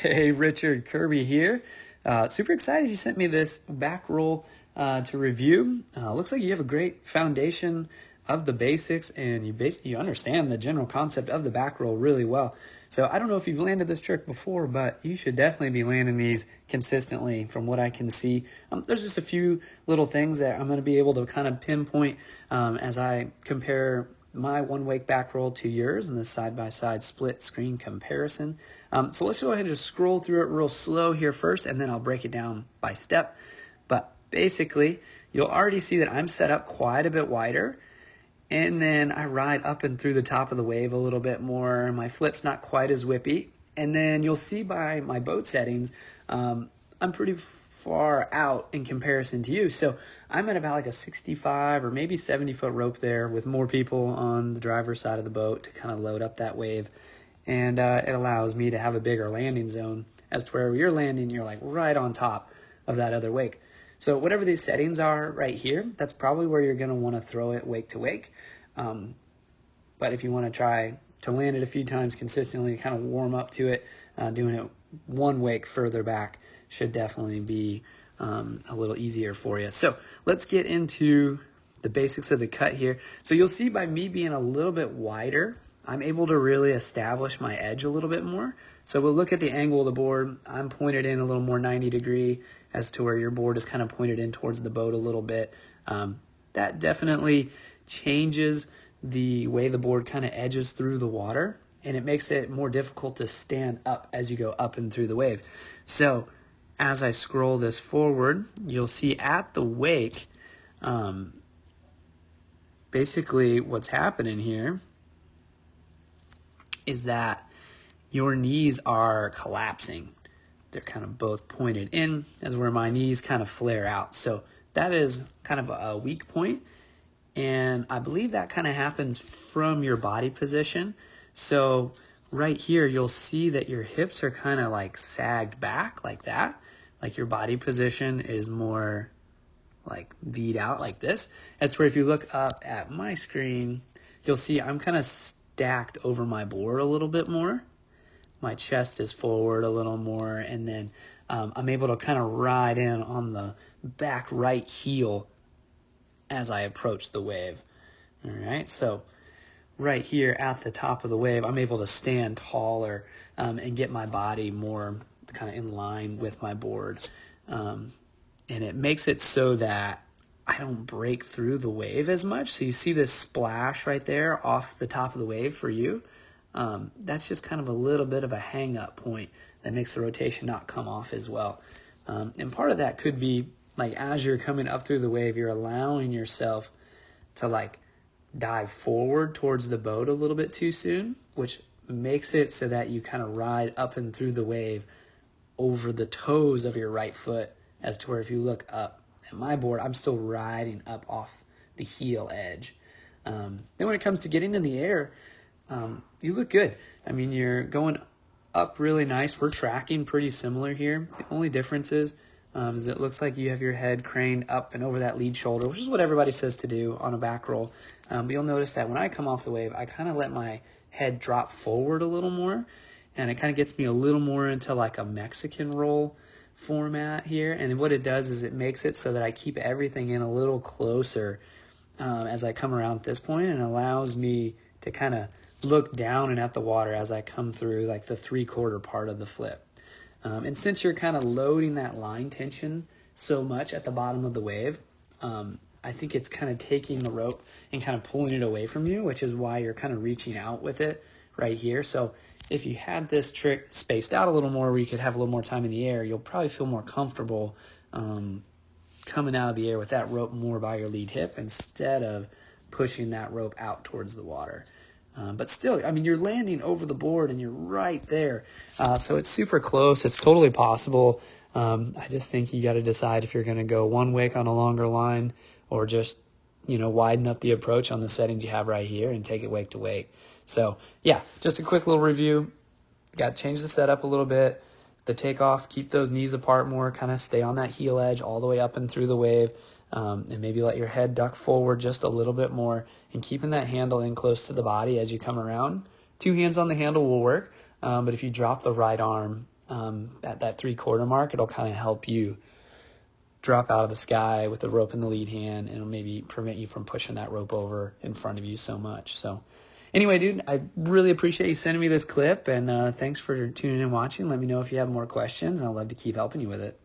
Hey, Richard, Kirby here. Super excited you sent me this back roll to review. Looks like you have a great foundation of the basics, and you understand the general concept of the back roll really well. So I don't know if you've landed this trick before, but you should definitely be landing these consistently from what I can see. There's just a few little things that I'm going to be able to kind of pinpoint as I compare my one wake back roll to yours in this side-by-side split screen comparison. So let's go ahead and just scroll through it real slow here first, and then I'll break it down by step. But basically, you'll already see that I'm set up quite a bit wider, and then I ride up and through the top of the wave a little bit more. My flip's not quite as whippy, and then you'll see by my boat settings, I'm pretty far out in comparison to you. So I'm at about like a 65 or maybe 70 foot rope there with more people on the driver's side of the boat to kind of load up that wave. And it allows me to have a bigger landing zone as to where you're landing, you're like right on top of that other wake. So whatever these settings are right here, that's probably where you're going to want to throw it wake to wake. But if you want to try to land it a few times consistently, kind of warm up to it, doing it one wake further back should definitely be a little easier for you. So let's get into the basics of the cut here. So you'll see by me being a little bit wider, I'm able to really establish my edge a little bit more. So we'll look at the angle of the board. I'm pointed in a little more 90 degree as to where your board is kind of pointed in towards the boat a little bit. That definitely changes the way the board kind of edges through the water, and it makes it more difficult to stand up as you go up and through the wave. So as I scroll this forward, you'll see at the wake, basically what's happening here is that your knees are collapsing. They're kind of both pointed in as where my knees kind of flare out. So that is kind of a weak point. And I believe that kind of happens from your body position. So right here, you'll see that your hips are kind of like sagged back like that. Like your body position is more like V'd out like this. As to where if you look up at my screen, you'll see I'm kind of stacked over my board a little bit more. My chest is forward a little more, and then I'm able to kind of ride in on the back right heel as I approach the wave. All right, so right here at the top of the wave, I'm able to stand taller and get my body more kind of in line with my board. And it makes it so that I don't break through the wave as much. So you see this splash right there off the top of the wave for you. That's just kind of a little bit of a hang-up point that makes the rotation not come off as well. And part of that could be, like, as you're coming up through the wave, you're allowing yourself to, like, dive forward towards the boat a little bit too soon, which makes it so that you kind of ride up and through the wave over the toes of your right foot, as to where if you look up at my board, I'm still riding up off the heel edge. Then when it comes to getting in the air, you look good. I mean, you're going up really nice. We're tracking pretty similar here. The only difference is it looks like you have your head craned up and over that lead shoulder, which is what everybody says to do on a back roll. But you'll notice that when I come off the wave, I kind of let my head drop forward a little more, and it kind of gets me a little more into like a Mexican roll format here. And what it does is it makes it so that I keep everything in a little closer as I come around at this point, and allows me to kind of look down and at the water as I come through like the 3/4 part of the flip. And since you're kind of loading that line tension so much at the bottom of the wave, I think it's kind of taking the rope and kind of pulling it away from you, which is why you're kind of reaching out with it right here. So if you had this trick spaced out a little more where you could have a little more time in the air, you'll probably feel more comfortable coming out of the air with that rope more by your lead hip instead of pushing that rope out towards the water. But still, I mean, you're landing over the board and you're right there. So it's super close. It's totally possible. I just think you got to decide if you're going to go one wake on a longer line or just, widen up the approach on the settings you have right here and take it wake to wake. So, yeah, just a quick little review. Got to change the setup a little bit. The takeoff, keep those knees apart more, kind of stay on that heel edge all the way up and through the wave. And maybe let your head duck forward just a little bit more, and keeping that handle in close to the body as you come around. 2 hands on the handle will work, but if you drop the right arm at that 3/4 mark, it'll kind of help you drop out of the sky with the rope in the lead hand, and it'll maybe prevent you from pushing that rope over in front of you so much. So anyway, dude, I really appreciate you sending me this clip, and thanks for tuning in and watching. Let me know if you have more questions, and I'd love to keep helping you with it.